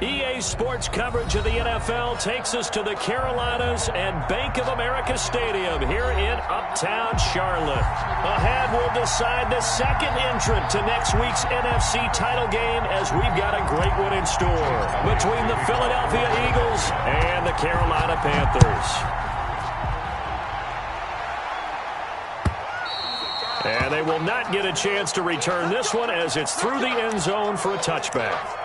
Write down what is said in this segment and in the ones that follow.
EA Sports coverage of the NFL takes us to the Carolinas and Bank of America Stadium here in Uptown Charlotte. Ahead, we'll decide the second entrant to next week's NFC title game as we've got a great one in store between the Philadelphia Eagles and the Carolina Panthers. And they will not get a chance to return this one as it's through the end zone for a touchback.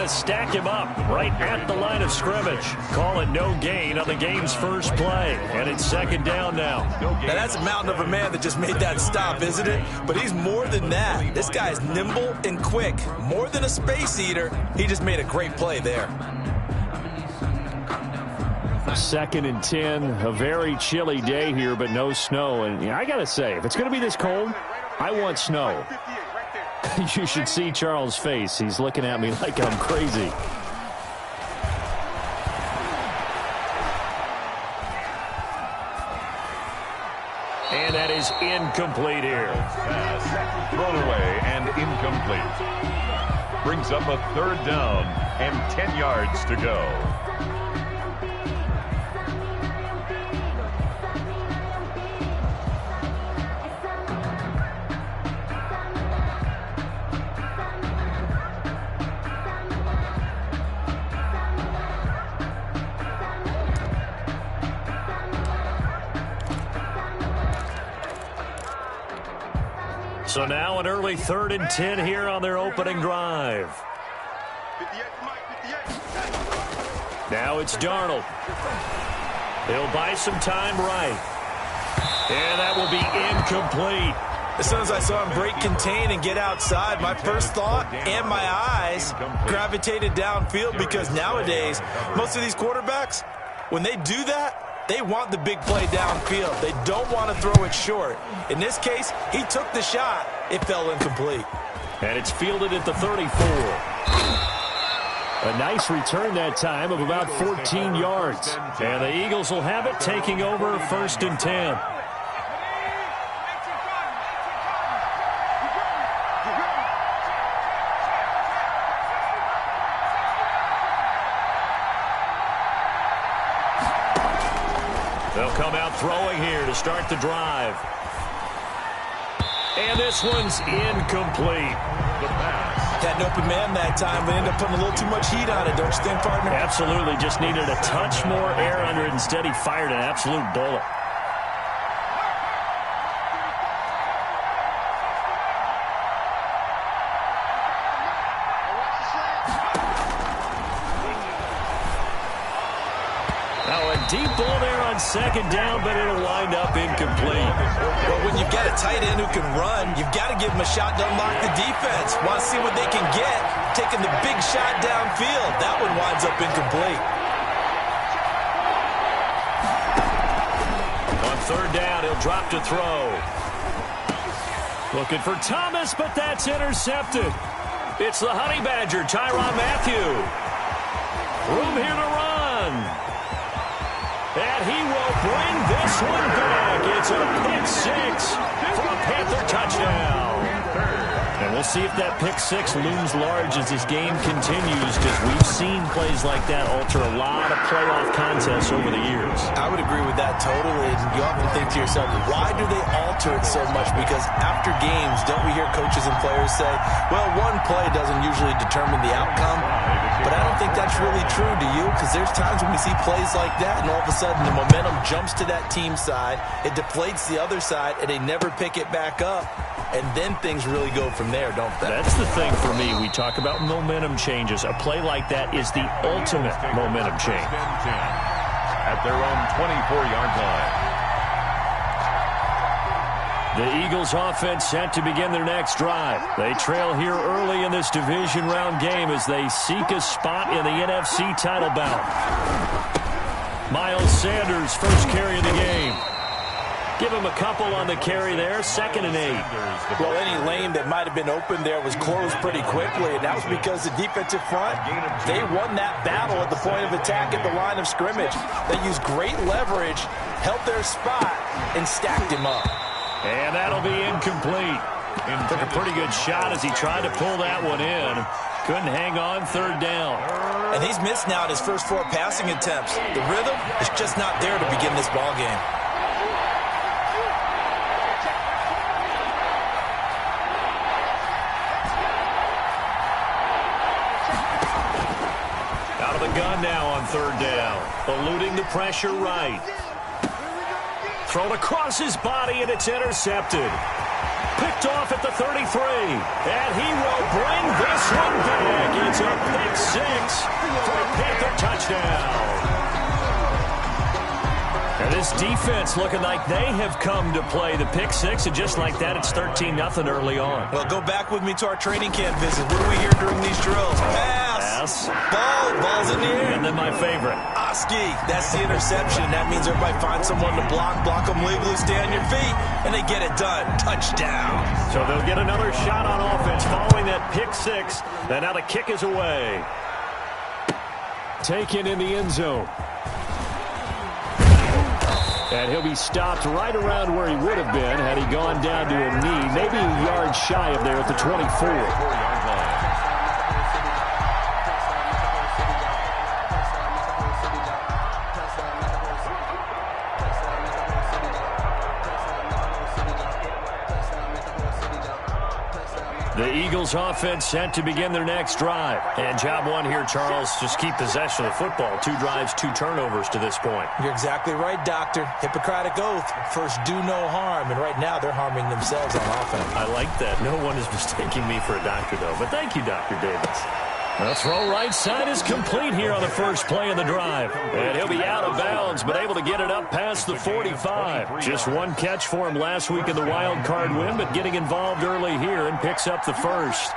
Stack him up right at the line of scrimmage. Call it no gain on the game's first play. And it's second down now. Now that's a mountain of a man that just made that stop, isn't it? But he's more than that. This guy's nimble and quick. More than a space eater. He just made a great play there. 2nd and 10. A very chilly day here, but no snow. And I got to say, if it's going to be this cold, I want snow. You should see Charles' face. He's looking at me like I'm crazy. And that is incomplete here. Pass thrown away and incomplete. Brings up a 3rd down and 10 yards to go. So now an early 3rd and 10 here on their opening drive. Now it's Darnold. He'll buy some time right. And that will be incomplete. As soon as I saw him break contain and get outside, my first thought and my eyes gravitated downfield because nowadays, most of these quarterbacks, when they do that, they want the big play downfield. They don't want to throw it short. In this case, he took the shot. It fell incomplete. And it's fielded at the 34. A nice return that time of about 14 yards. And the Eagles will have it, taking over 1st and 10. They'll come out throwing here to start the drive. And this one's incomplete. The pass. Had an open man that time, but ended up putting a little too much heat on it, don't you think, partner? Absolutely. Just needed a touch more air under it. Instead, he fired an absolute bullet. Deep ball there on 2nd down, but it'll wind up incomplete. Well, when you've got a tight end who can run, you've got to give him a shot to unlock the defense. Want to see what they can get, taking the big shot downfield. That one winds up incomplete. On 3rd down, he'll drop to throw. Looking for Thomas, but that's intercepted. It's the Honey Badger, Tyrann Mathieu. Room here to run. And he will bring this one back. It's a pick 6 for a Panther touchdown. And we'll see if that pick 6 looms large as this game continues, because we've seen plays like that alter a lot of playoff contests over the years. I would agree with that totally. And you often think to yourself, why do they alter it so much? Because after games, don't we hear coaches and players say, well, one play doesn't usually determine the outcome? But I don't think that's really true, do you? Because there's times when we see plays like that, and all of a sudden the momentum jumps to that team side, it deflates the other side, and they never pick it back up. And then things really go from there, don't they? That's the thing for me. We talk about momentum changes. A play like that is the ultimate momentum change. At their own 24-yard line. The Eagles offense set to begin their next drive. They trail here early in this division round game as they seek a spot in the NFC title bout. Miles Sanders, first carry of the game. Give him a couple on the carry there, 2nd and 8. Well, any lane that might have been open there was closed pretty quickly, and that was because the defensive front, they won that battle at the point of attack at the line of scrimmage. They used great leverage, held their spot, and stacked him up. And that'll be incomplete. Took a pretty good shot as he tried to pull that one in. Couldn't hang on, 3rd down. And he's missed now at his first 4 passing attempts. The rhythm is just not there to begin this ball game. Out of the gun now on 3rd down. Eluding the pressure right. Thrown across his body, and it's intercepted. Picked off at the 33. And he will bring this one back. It's a pick 6 for a Panther touchdown. And this defense looking like they have come to play the pick 6, and just like that, it's 13-0 early on. Well, go back with me to our training camp visit. What do we hear during these drills? Pass. Ball's in the air. And then my favorite. Oski, that's the interception. That means everybody finds someone to block them legally, stay on your feet, and they get it done. Touchdown. So they'll get another shot on offense following that pick 6. And now the kick is away. Taken in the end zone. And he'll be stopped right around where he would have been had he gone down to a knee, maybe a yard shy of there at the 24. The Eagles offense set to begin their next drive. And job one here, Charles, just keep possession of the football. 2 drives, 2 turnovers to this point. You're exactly right, Doctor. Hippocratic oath. First, do no harm. And right now, they're harming themselves on offense. I like that. No one is mistaking me for a doctor, though. But thank you, Dr. Davis. The throw right side is complete here on the first play of the drive. And he'll be out of bounds, but able to get it up past the 45. Just 1 catch for him last week in the wild card win, but getting involved early here and picks up the first.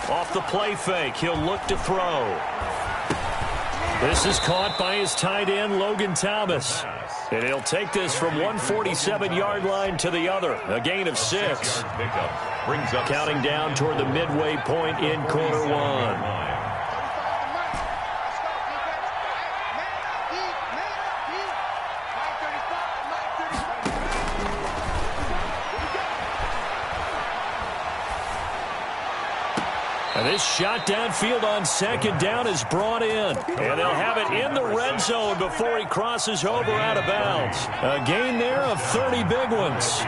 Off the play fake, he'll look to throw. This is caught by his tight end, Logan Thomas. And he'll take this from 147-yard line to the other. A gain of 6. Counting down toward the midway point in quarter 1. And this shot downfield on 2nd down is brought in. And they'll have it in the red zone before he crosses over out of bounds. A gain there of 30 big ones.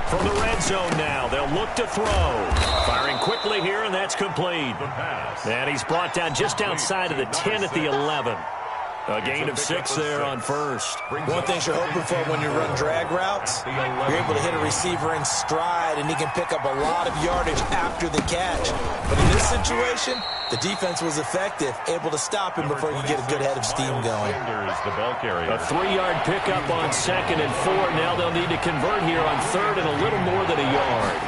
From the red zone now, they'll look to throw. Firing quickly here, and that's complete. And he's brought down just outside of the 10 at the 11. A gain of 6 there on first. One thing you're hoping for when you run drag routes, you're able to hit a receiver in stride, and he can pick up a lot of yardage after the catch. But in this situation, the defense was effective, able to stop him before he could get a good head of steam going. A 3-yard pickup on 2nd and 4. Now they'll need to convert here on 3rd and a little more than a yard.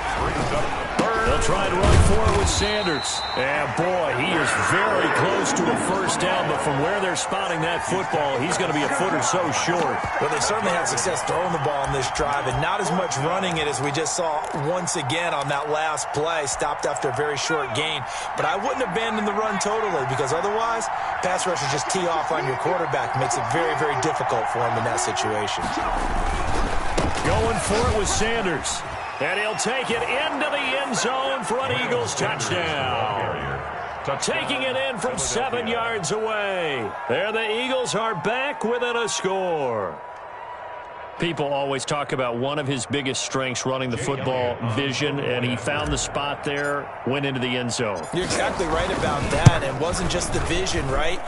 They'll try and run for it with Sanders. And boy, he is very close to a first down, but from where they're spotting that football, he's going to be a foot or so short. Well, they certainly had success throwing the ball on this drive, and not as much running it as we just saw once again on that last play, stopped after a very short gain. But I wouldn't abandon the run totally, because otherwise, pass rushers just tee off on your quarterback. Makes it very, very difficult for him in that situation. Going for it with Sanders. And he'll take it into the end zone for an Eagles touchdown. Taking it in from 7 yards away. There the Eagles are back within a score. People always talk about one of his biggest strengths running the football, vision, and he found the spot there, went into the end zone. You're exactly right about that. It wasn't just the vision, right?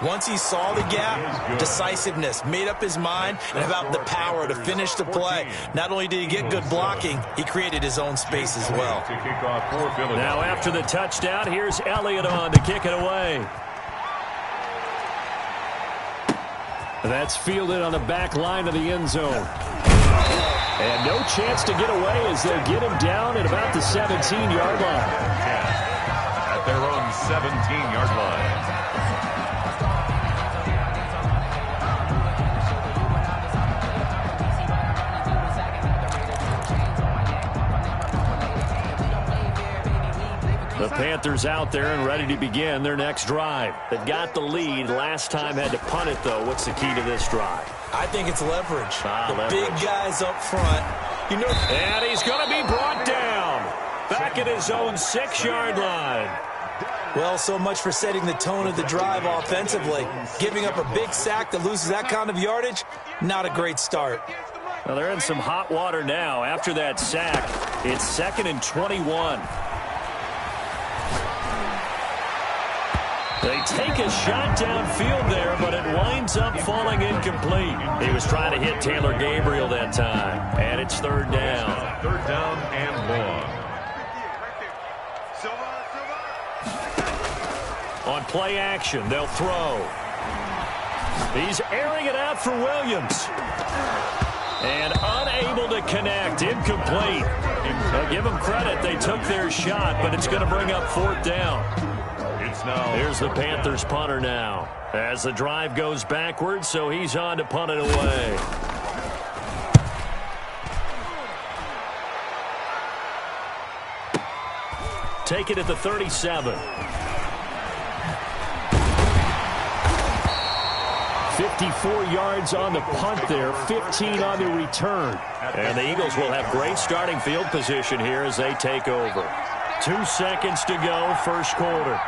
Once he saw the gap, decisiveness, made up his mind, and about the power to finish the play. Not only did he get good blocking, he created his own space as well. Now after the touchdown, here's Elliott on to kick it away. That's fielded on the back line of the end zone. And no chance to get away as they'll get him down at about the 17-yard line. At their own 17-yard line. The Panthers out there and ready to begin their next drive. They've got the lead. Last time had to punt it, though. What's the key to this drive? I think it's leverage. Leverage. Big guys up front. And he's going to be brought down. Back at his own 6-yard line. Well, so much for setting the tone of the drive offensively. Giving up a big sack that loses that kind of yardage, not a great start. Well, they're in some hot water now. After that sack, it's 2nd and 21. They take a shot downfield there, but it winds up falling incomplete. He was trying to hit Taylor Gabriel that time, and it's 3rd down. 3rd down and long. On play action, they'll throw. He's airing it out for Williams. And unable to connect, incomplete. I'll give them credit, they took their shot, but it's going to bring up 4th down. Here's the Panthers punter now. As the drive goes backwards, so he's on to punt it away. Take it at the 37. 54 yards on the punt there, 15 on the return. And the Eagles will have great starting field position here as they take over. 2 seconds to go, first quarter.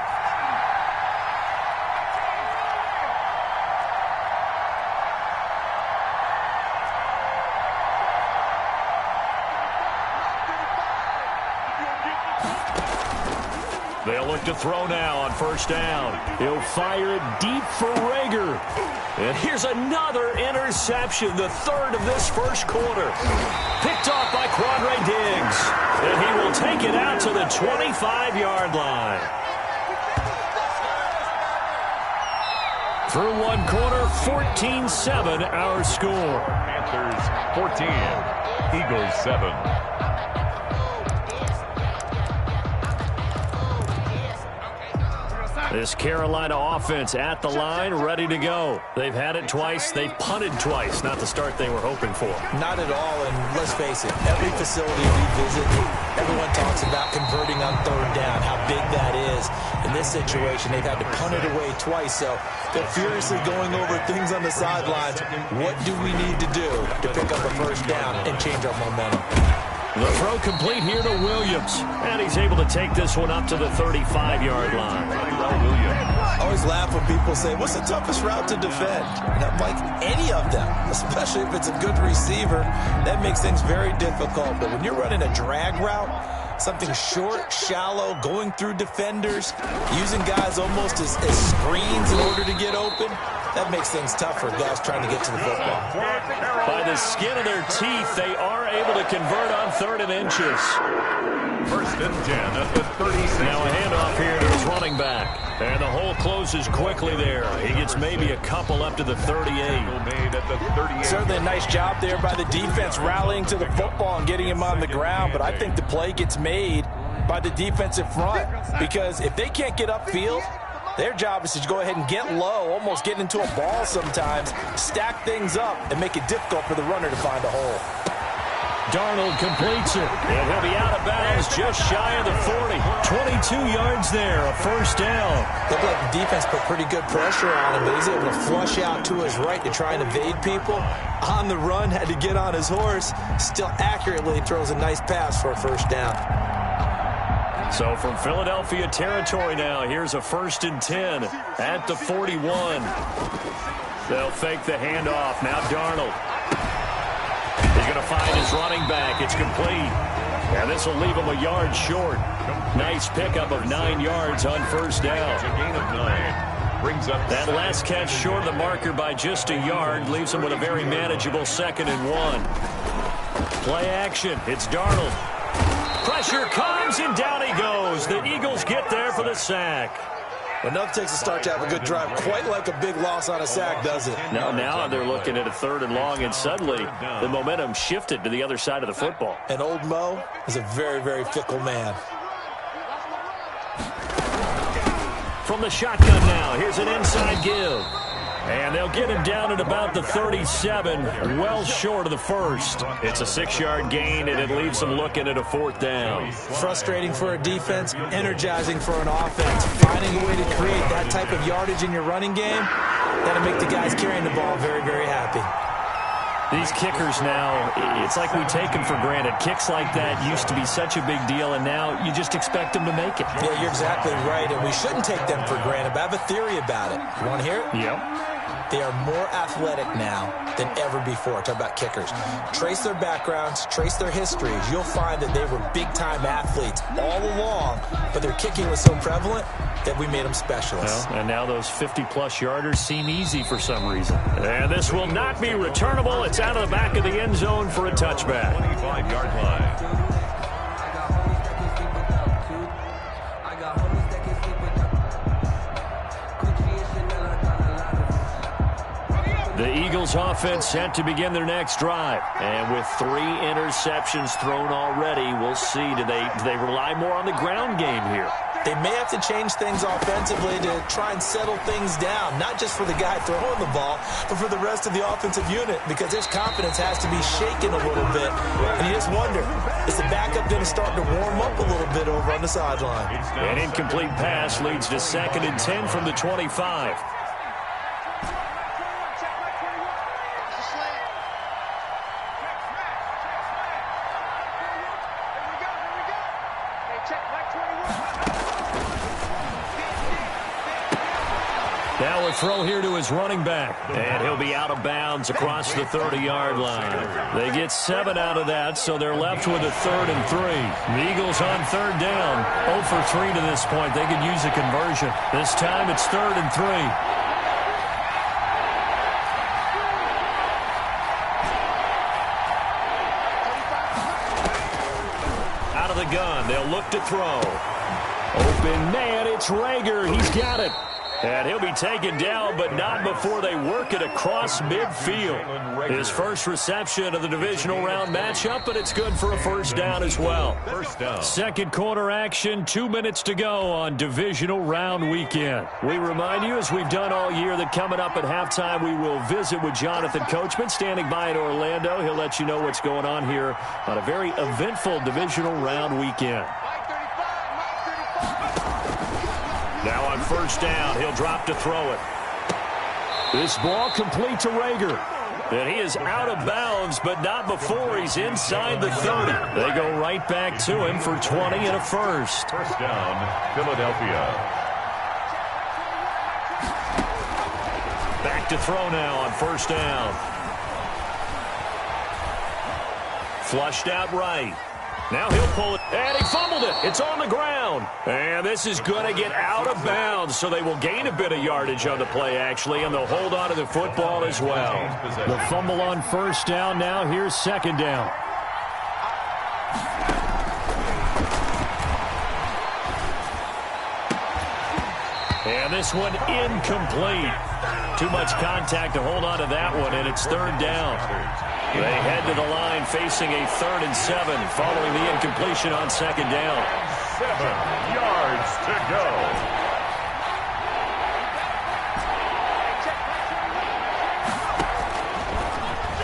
They'll look to throw now on 1st down. He'll fire it deep for Rager. And here's another interception, the 3rd of this first quarter. Picked off by Quandre Diggs. And he will take it out to the 25-yard line. Through 1 quarter, 14-7 our score. Panthers 14, Eagles 7. This Carolina offense at the line, ready to go. They've had it twice. They've punted twice. Not the start they were hoping for. Not at all, and let's face it, every facility we visit, everyone talks about converting on 3rd down, how big that is. In this situation, they've had to punt it away twice, so they're furiously going over things on the sidelines. What do we need to do to pick up a 1st down and change our momentum? The throw complete here to Williams. And he's able to take this one up to the 35-yard line. I always laugh when people say, what's the toughest route to defend? And I'm like, any of them, especially if it's a good receiver. That makes things very difficult. But when you're running a drag route, something short, shallow, going through defenders, using guys almost as screens in order to get open, that makes things tough for guys trying to get to the football. By the skin of their teeth, they are able to convert on 3rd and inches. 1st and 10 at the 36. Now a handoff here to his running back. And the hole closes quickly there. He gets maybe a couple up to the 38. Made at the 38. Certainly a nice job there by the defense rallying to the football and getting him on the ground. But I think the play gets made by the defensive front. Because if they can't get upfield, their job is to go ahead and get low, almost get into a ball sometimes, stack things up, and make it difficult for the runner to find a hole. Darnold completes it, and he'll be out of bounds just shy of the 40. 22 yards there, a 1st down. Looked like the defense put pretty good pressure on him, but he's able to flush out to his right to try and evade people. On the run, had to get on his horse, still accurately throws a nice pass for a 1st down. So from Philadelphia territory now, here's a 1st and 10 at the 41. They'll fake the handoff. Now Darnold. He's going to find his running back. It's complete. And this will leave him a yard short. Nice pickup of 9 yards on 1st down. A gain of 9. Brings up that last catch short of the marker by just a yard. Leaves him with a very manageable 2nd and 1. Play action. It's Darnold. Pressure comes, and down he goes. The Eagles get there for the sack. Well, enough takes a start to have a good drive. Quite like a big loss on a sack, does it? Now they're looking at a 3rd and long, and suddenly the momentum shifted to the other side of the football. And old Mo is a very, very fickle man. From the shotgun now, here's an inside give. And they'll get him down at about the 37, well short of the first. It's a 6-yard gain, and it leaves them looking at a 4th down. Frustrating for a defense, energizing for an offense. Finding a way to create that type of yardage in your running game, that'll make the guys carrying the ball very, very happy. These kickers now, it's like we take them for granted. Kicks like that used to be such a big deal, and now you just expect them to make it. Yeah, you're exactly right, and we shouldn't take them for granted, but I have a theory about it. You want to hear it? Yep. They are more athletic now than ever before. Talk about kickers. Trace their backgrounds, trace their histories. You'll find that they were big-time athletes all along, but their kicking was so prevalent that we made them specialists. Well, and now those 50-plus yarders seem easy for some reason. And this will not be returnable. It's out of the back of the end zone for a touchback. 25-yard line. The Eagles offense set to begin their next drive. And with 3 interceptions thrown already, we'll see. Do they rely more on the ground game here? They may have to change things offensively to try and settle things down, not just for the guy throwing the ball, but for the rest of the offensive unit, because his confidence has to be shaken a little bit. And you just wonder, is the backup going to start to warm up a little bit over on the sideline? An incomplete pass leads to 2nd and 10 from the 25. Now a throw here to his running back, and he'll be out of bounds across the 30-yard line. They get 7 out of that, so they're left with a 3rd and 3. The Eagles on 3rd down, 0 for 3 to this point. They could use a conversion. This time it's 3rd and 3. Out of the gun, they'll look to throw. Open man, it's Rager. He's got it. And he'll be taken down, but not before they work it across midfield. His first reception of the divisional round matchup, but it's good for a 1st down as well. 1st down. 2nd quarter action, 2 minutes to go on divisional round weekend. We remind you, as we've done all year, that coming up at halftime, we will visit with Jonathan Coachman, standing by in Orlando. He'll let you know what's going on here on a very eventful divisional round weekend. Now on 1st down, he'll drop to throw it. This ball complete to Rager. And he is out of bounds, but not before he's inside the 30. They go right back to him for 20 and a 1st. 1st down, Philadelphia. Back to throw now on 1st down. Flushed out right. Now he'll pull it, and he fumbled it. It's on the ground. And this is going to get out of bounds, so they will gain a bit of yardage on the play, actually, and they'll hold on to the football as well. The fumble on 1st down. Now here's 2nd down. And this one incomplete. Too much contact to hold on to that one, and it's 3rd down. They head to the line facing a 3rd and 7 following the incompletion on 2nd down. 7 yards to go.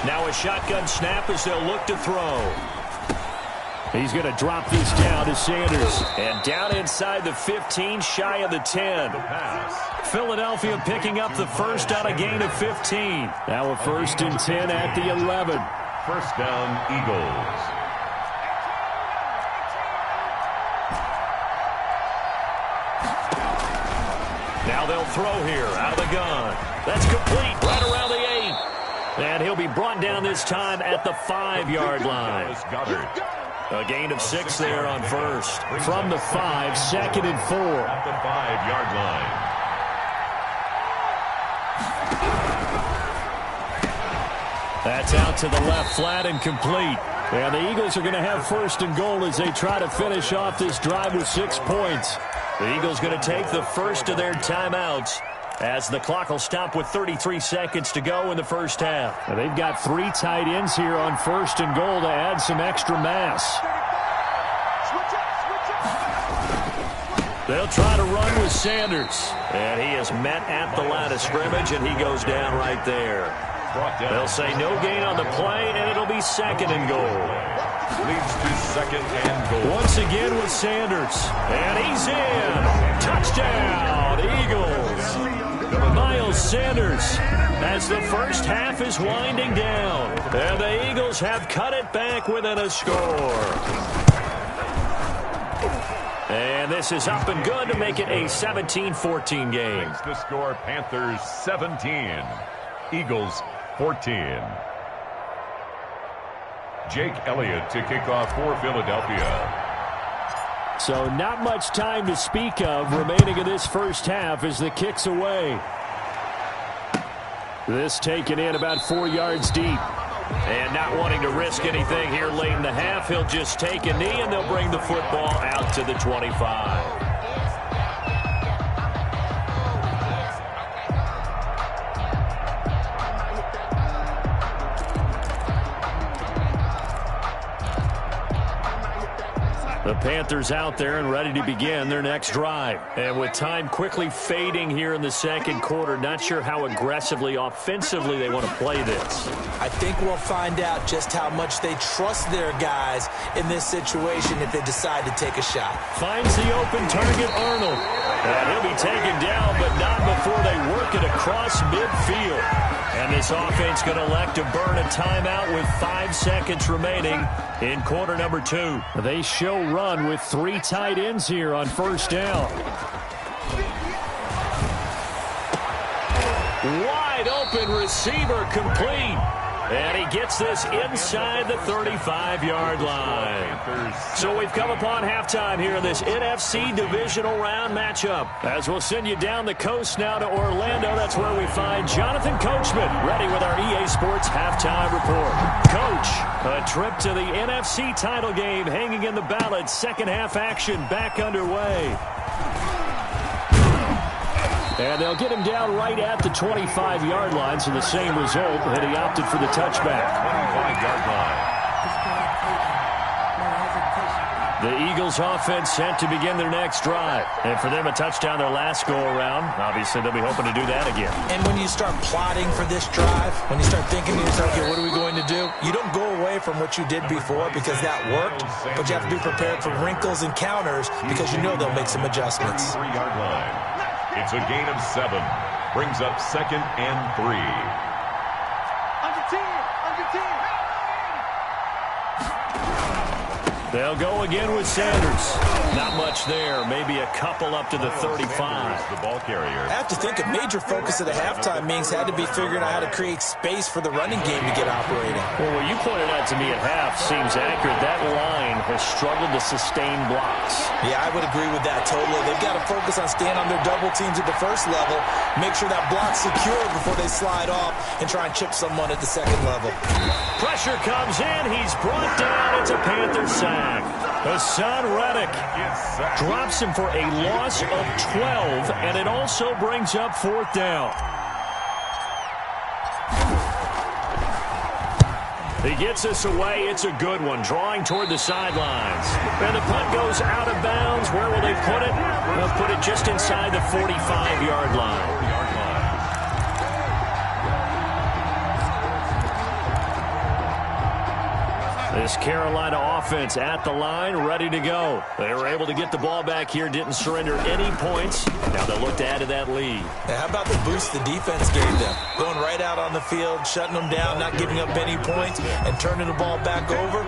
Now a shotgun snap as they'll look to throw. He's going to drop this down to Sanders. And down inside the 15, shy of the 10. Philadelphia picking up the 1st on a gain of 15. Now a 1st and 10 at the 11. 1st down, Eagles. Now they'll throw here out of the gun. That's complete right around the 8. And he'll be brought down this time at the 5-yard line. A gain of 6 there on 1st. From the 5, 2nd and 4. At the 5-yard line. That's out to the left, flat and complete. And the Eagles are going to have 1st and goal as they try to finish off this drive with 6 points. The Eagles going to take the first of their timeouts as the clock will stop with 33 seconds to go in the first half. Now they've got 3 tight ends here on 1st and goal to add some extra mass. They'll try to run with Sanders. And he is met at the line of scrimmage, and he goes down right there. They'll say no gain on the play, and it'll be 2nd and goal. Leads to 2nd and goal. Once again with Sanders. And he's in. Touchdown, Eagles. Miles Sanders as the first half is winding down. And the Eagles have cut it back within a score. And this is up and good to make it a 17-14 game. Makes the score Panthers 17, Eagles 14. Jake Elliott to kick off for Philadelphia. So not much time to speak of remaining in this first half as the kick's away. This taken in about 4 yards deep. And not wanting to risk anything here late in the half, he'll just take a knee and they'll bring the football out to the 25. The Panthers out there and ready to begin their next drive. And with time quickly fading here in the second quarter, not sure how aggressively, offensively they want to play this. I think we'll find out just how much they trust their guys in this situation if they decide to take a shot. Finds the open target, Arnold. And he'll be taken down, but not before they work it across midfield. And this offense going to elect to burn a timeout with 5 seconds remaining in quarter number 2. They show run with 3 tight ends here on 1st down. Wide open receiver complete. And he gets this inside the 35-yard line. So we've come upon halftime here in this NFC divisional round matchup. As we'll send you down the coast now to Orlando, that's where we find Jonathan Coachman ready with our EA Sports halftime report. Coach, a trip to the NFC title game hanging in the balance. Second half action back underway. And they'll get him down right at the 25-yard line, so the same result, and he opted for the touchback. 25-yard line. The Eagles offense set to begin their next drive. And for them, a touchdown their last go-around. Obviously, they'll be hoping to do that again. And when you start plotting for this drive, when you start thinking to yourself, okay, what are we going to do? You don't go away from what you did before because that worked, but you have to be prepared for wrinkles and counters because you know they'll make some adjustments. 3-yard line. It's a gain of 7. Brings up 2nd and 3. Under 10. They'll go again with Sanders. Not much there. Maybe a couple up to the 35. The ball carrier. I have to think a major focus of the halftime meetings had to be figuring out how to create space for the running game to get operating. Well, what you pointed out to me at half seems accurate. That line has struggled to sustain blocks. Yeah, I would agree with that totally. They've got to focus on staying on their double teams at the first level, make sure that block's secure before they slide off and try and chip someone at the second level. Pressure comes in. He's brought down. It's a Panther sack. Hassan Reddick drops him for a loss of 12, and it also brings up 4th down. He gets us away. It's a good one, drawing toward the sidelines. And the punt goes out of bounds. Where will they put it? They'll put it just inside the 45-yard line. This Carolina offense at the line, ready to go. They were able to get the ball back here, didn't surrender any points. Now they'll look to add to that lead. Now, how about the boost the defense gave them? Going right out on the field, shutting them down, not giving up any points, and turning the ball back over.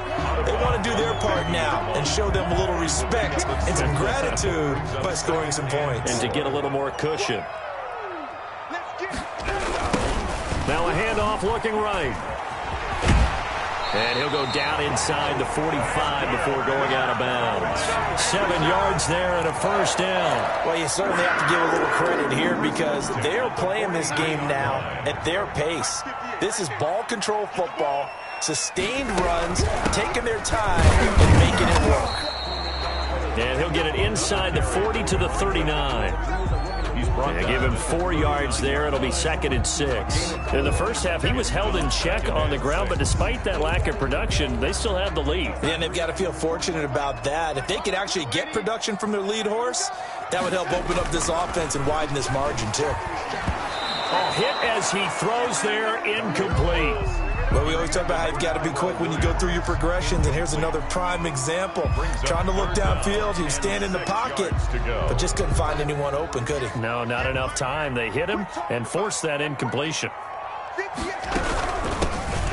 They want to do their part now and show them a little respect and some gratitude by scoring some points. And to get a little more cushion. Now a handoff looking right. And he'll go down inside the 45 before going out of bounds. 7 yards there and a 1st down. Well, you certainly have to give a little credit here because they're playing this game now at their pace. This is ball control football, sustained runs, taking their time, and making it work. And he'll get it inside the 40 to the 39. They give him 4 yards there. It'll be 2nd and 6. In the first half, he was held in check on the ground, but despite that lack of production, they still have the lead. Yeah, and they've got to feel fortunate about that. If they could actually get production from their lead horse, that would help open up this offense and widen this margin, too. Hit as he throws there, incomplete. Well, we always talk about how you've got to be quick when you go through your progressions, and here's another prime example. Trying to look downfield, he was standing in the pocket, but just couldn't find anyone open, could he? No, not enough time. They hit him and forced that incompletion.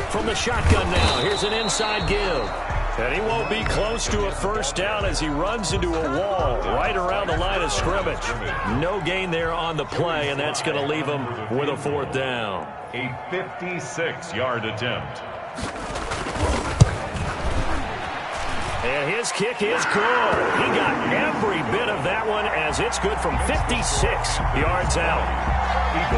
From the shotgun now, here's an inside give. And he won't be close to a first down as he runs into a wall right around the line of scrimmage. No gain there on the play, and that's going to leave him with a 4th down. A 56-yard attempt. And his kick is good. He got every bit of that one as it's good from 56 yards out.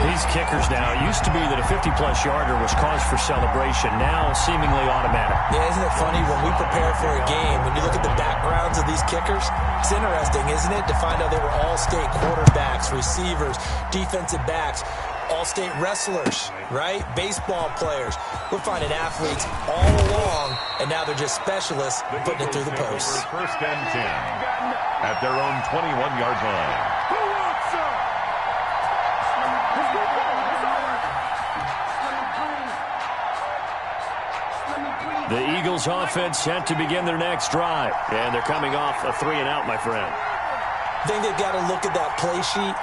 These kickers now, it used to be that a 50-plus yarder was cause for celebration. Now seemingly automatic. Yeah, isn't it funny when we prepare for a game, when you look at the backgrounds of these kickers, it's interesting, isn't it, to find out they were all-state quarterbacks, receivers, defensive backs, all-state wrestlers, right? Baseball players. We're finding athletes all along, and now they're just specialists putting it through the posts. 1st and 10 at their own 21-yard line. The Eagles offense set to begin their next drive. And they're coming off a 3-and-out, my friend. I think they've got to look at that play sheet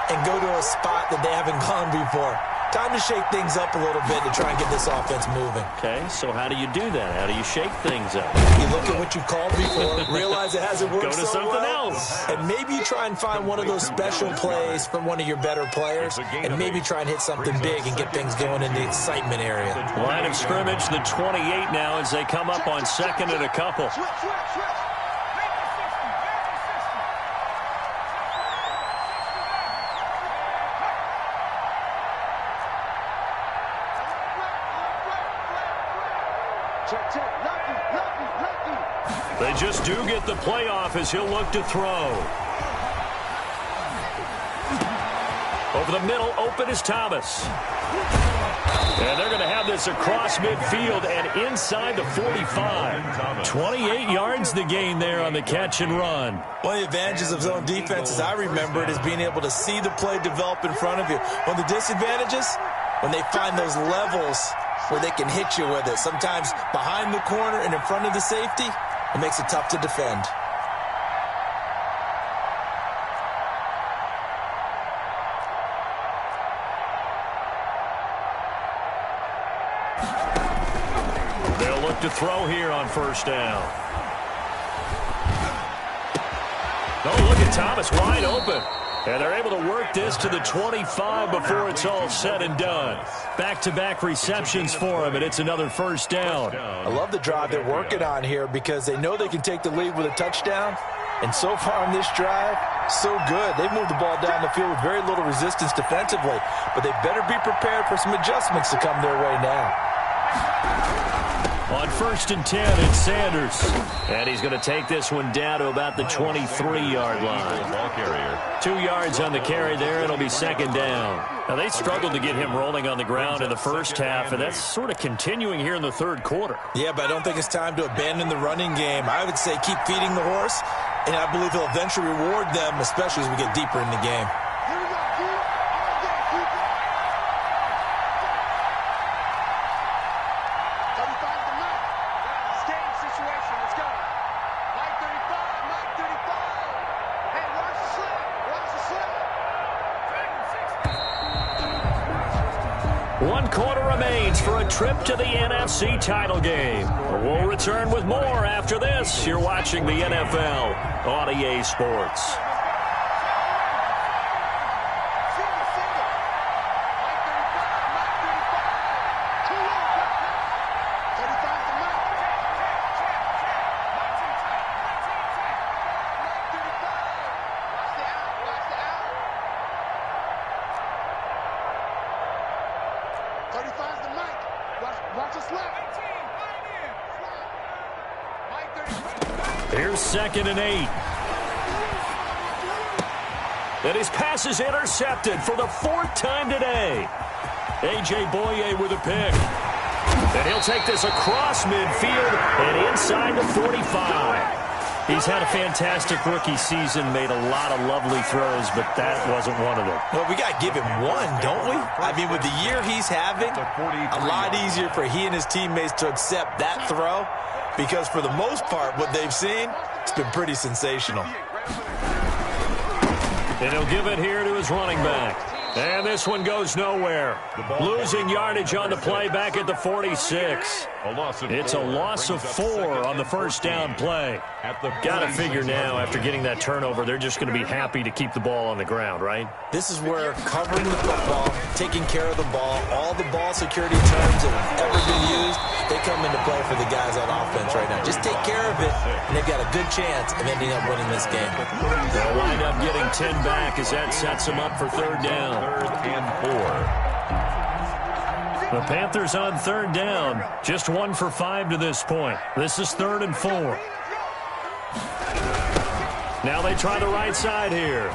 and go to a spot that they haven't gone before. Time to shake things up a little bit to try and get this offense moving. Okay, so how do you do that? How do you shake things up? You look at what you called before, realize it hasn't worked Go to so something well, else. and maybe you try and find one of those special plays from one of your better players, and maybe try and hit something big and get things going in the excitement area. Line of scrimmage, the 28 now as they come up on 2nd and a couple. They just do get the playoff as he'll look to throw. Over the middle, open is Thomas. And they're going to have this across midfield and inside the 45. 28 yards the gain there on the catch and run. One of the advantages of zone defense, as I remember it, is being able to see the play develop in front of you. One of the disadvantages, when they find those levels where they can hit you with it, sometimes behind the corner and in front of the safety, it makes it tough to defend. They'll look to throw here on 1st down. Oh, look at Thomas wide open. And they're able to work this to the 25 before it's all said and done. Back-to-back receptions for him, and it's another 1st down. I love the drive they're working on here because they know they can take the lead with a touchdown. And so far on this drive, so good. They've moved the ball down the field with very little resistance defensively. But they better be prepared for some adjustments to come their way now. On 1st and 10, it's Sanders. And he's going to take this one down to about the 23-yard line. 2 yards on the carry there. It'll be 2nd down. Now, they struggled to get him rolling on the ground in the first half, and that's sort of continuing here in the 3rd quarter. Yeah, but I don't think it's time to abandon the running game. I would say keep feeding the horse, and I believe he'll eventually reward them, especially as we get deeper in the game. For a trip to the NFC title game. We'll return with more after this. You're watching the NFL on EA Sports. Here's 2nd and 8. And his pass is intercepted for the 4th time today. A.J. Boye with a pick. And he'll take this across midfield and inside the 45. He's had a fantastic rookie season, made a lot of lovely throws, but that wasn't one of them. Well, we got to give him one, don't we? I mean, with the year he's having, a lot easier for he and his teammates to accept that throw because for the most part, what they've seen, it's been pretty sensational. And he'll give it here to his running back. And this one goes nowhere. Losing yardage on the play back at the 46. It's a loss of 4 on the first down play. Got to figure now, after getting that turnover, they're just going to be happy to keep the ball on the ground, right? This is where covering the football, taking care of the ball, all the ball security terms that have ever been used, they come into play for the guys on offense right now. Just take care of it, and they've got a good chance of ending up winning this game. They'll wind up getting 10 back as that sets them up for 3rd down. 3rd and 4. The Panthers on 3rd down. Just 1 for 5 to this point. This is 3rd and 4. Now they try the right side here.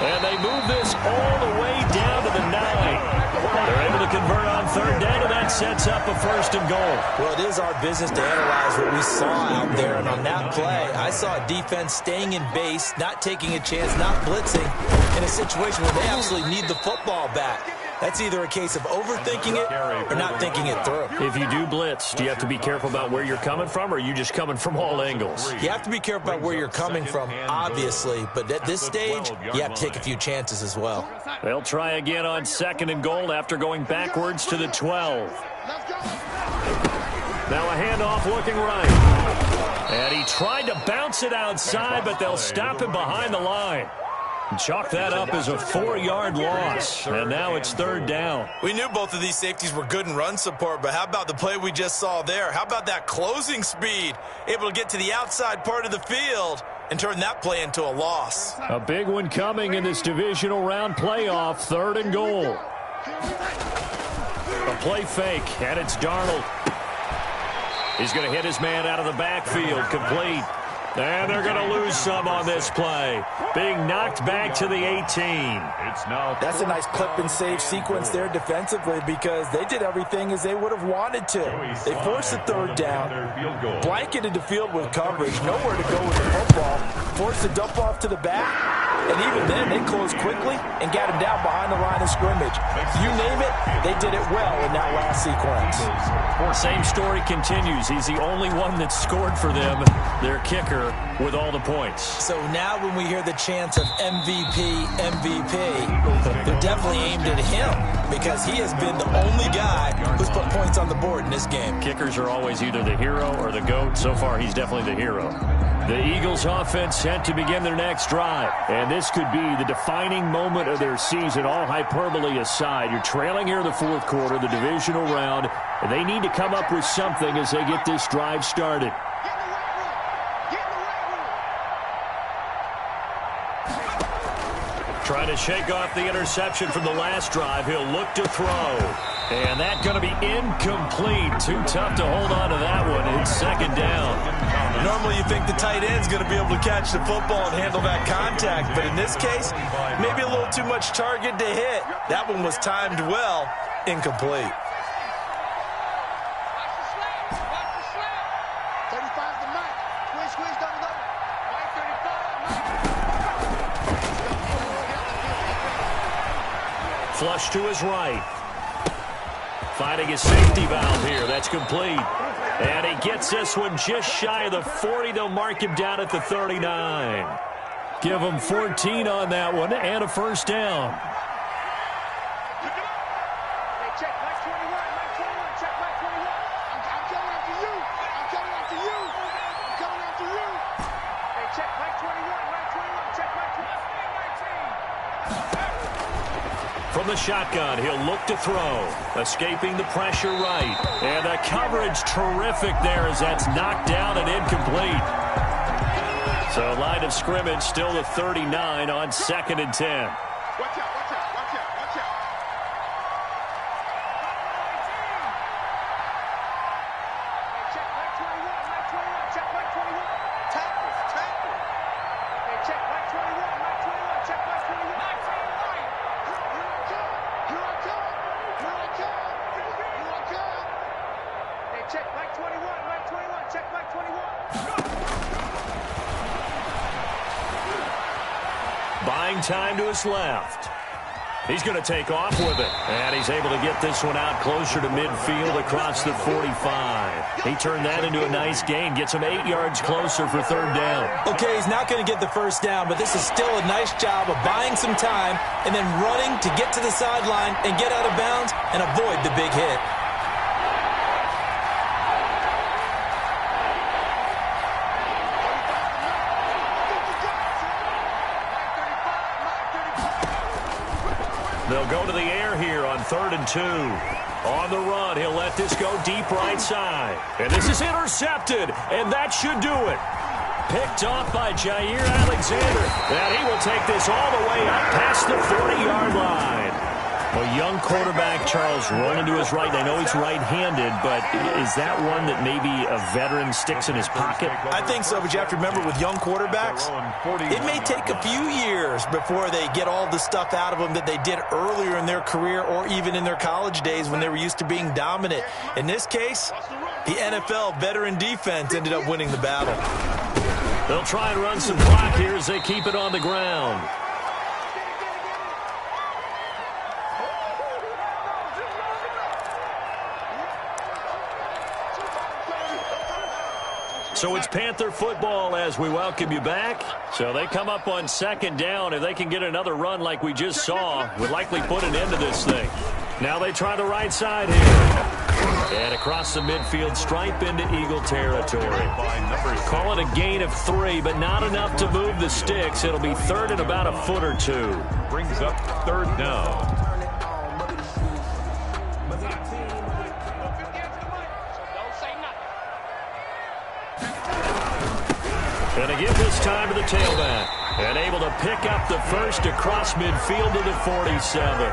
And they move this all the way down to the 9. They're able to convert on 3rd down, and that sets up a 1st and goal. Well, it is our business to analyze what we saw out there. And on that play, I saw a defense staying in base, not taking a chance, not blitzing, in a situation where they absolutely need the football back. That's either a case of overthinking it or not thinking it through. If you do blitz, do you have to be careful about where you're coming from, or are you just coming from all angles? You have to be careful about where you're coming from, obviously. But at this stage, you have to take a few chances as well. They'll try again on 2nd and goal after going backwards to the 12. Now a handoff looking right. And he tried to bounce it outside, but they'll stop him behind the line. Chalk that up as a 4-yard loss, and now it's 3rd down. We knew both of these safeties were good in run support, but how about the play we just saw there? How about that closing speed? Able to get to the outside part of the field and turn that play into a loss. A big one coming in this divisional round playoff, 3rd and goal. A play fake, and it's Darnold. He's going to hit his man out of the backfield, complete. And they're going to lose some on this play. Being knocked back to the 18. That's a nice clip and save sequence there defensively because they did everything as they would have wanted to. They forced the 3rd down, blanketed the field with coverage, nowhere to go with the football, forced the dump off to the back, and even then they closed quickly and got him down behind the line of scrimmage. You name it, they did it well in that last sequence. Same story continues. He's the only one that scored for them, their kicker, with all the points. So now when we hear the chants of MVP, they're definitely aimed at him because he has been the only guy who's put points on the board in this game. Kickers are always either the hero or the GOAT. So far, he's definitely the hero. The Eagles offense set to begin their next drive. And this could be the defining moment of their season, all hyperbole aside. You're trailing here in the 4th quarter, the divisional round, and they need to come up with something as they get this drive started. Trying to shake off the interception from the last drive. He'll look to throw. And that's going to be incomplete. Too tough to hold on to that one. It's 2nd down. Normally you think the tight end's going to be able to catch the football and handle that contact. But in this case, maybe a little too much target to hit. That one was timed well. Incomplete. Flush to his right. Finding his safety valve here. That's complete. And he gets this one just shy of the 40. They'll mark him down at the 39. Give him 14 on that one and a 1st down. From the shotgun, he'll look to throw. Escaping the pressure right. And the coverage terrific there as that's knocked down and incomplete. So line of scrimmage still the 39 on 2nd and 10. Watch out, watch out, watch out, watch out. Check back 21, check back 21. Tackle, tackle. Buying time to his left. He's going to take off with it. And he's able to get this one out closer to midfield across the 45. He turned that into a nice gain. Gets him 8 yards closer for third down. Okay, he's not going to get the first down, but this is still a nice job of buying some time and then running to get to the sideline and get out of bounds and avoid the big hit. They'll go to the air here on 3rd and 2. On the run, he'll let this go deep right side. And this is intercepted, and that should do it. Picked off by Jair Alexander. And he will take this all the way up past the 40-yard line. A young quarterback, Charles, rolling to his right. I know he's right-handed, but is that one that maybe a veteran sticks in his pocket? I think so, but you have to remember with young quarterbacks, it may take a few years before they get all the stuff out of them that they did earlier in their career or even in their college days when they were used to being dominant. In this case, the NFL veteran defense ended up winning the battle. They'll try and run some clock here as they keep it on the ground. So it's Panther football as we welcome you back. So they come up on 2nd down. If they can get another run like we just saw, would likely put an end to this thing. Now they try the right side here. And across the midfield stripe into Eagle territory. Call it a gain of 3, but not enough to move the sticks. It'll be 3rd and about a foot or 2. Brings up 3rd down. Going to give this time to the tailback. And able to pick up the first across midfield to the 47.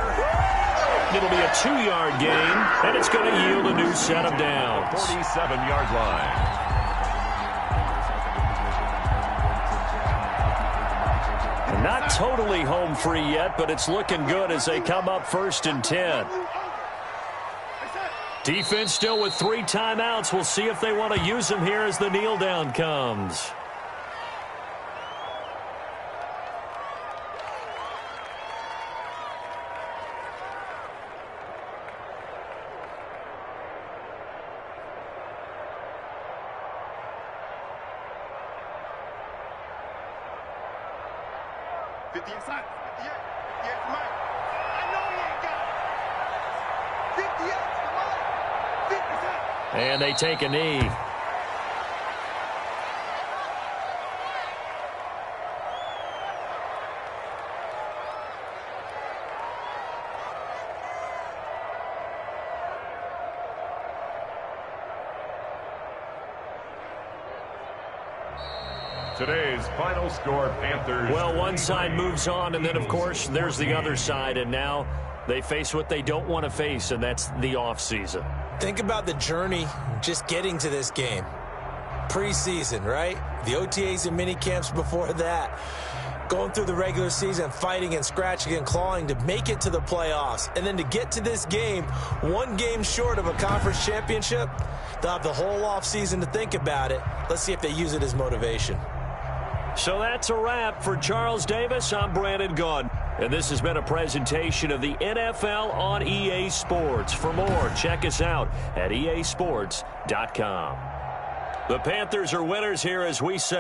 It'll be a 2-yard gain, and it's going to yield a new set of downs. 47-yard line. Not totally home free yet, but it's looking good as they come up 1st and 10. Defense still with 3 timeouts. We'll see if they want to use them here as the kneel down comes. And they take a knee. Today's final score, Panthers. Well, one side moves on, and then, of course, there's the other side. And now they face what they don't want to face, and that's the offseason. Think about the journey just getting to this game. Preseason, right? The OTAs and mini camps before that. Going through the regular season, fighting and scratching and clawing to make it to the playoffs. And then to get to this game, 1 game short of a conference championship, they'll have the whole offseason to think about it. Let's see if they use it as motivation. So that's a wrap for Charles Davis. I'm Brandon Gaudin. And this has been a presentation of the NFL on EA Sports. For more, check us out at easports.com. The Panthers are winners here, as we say.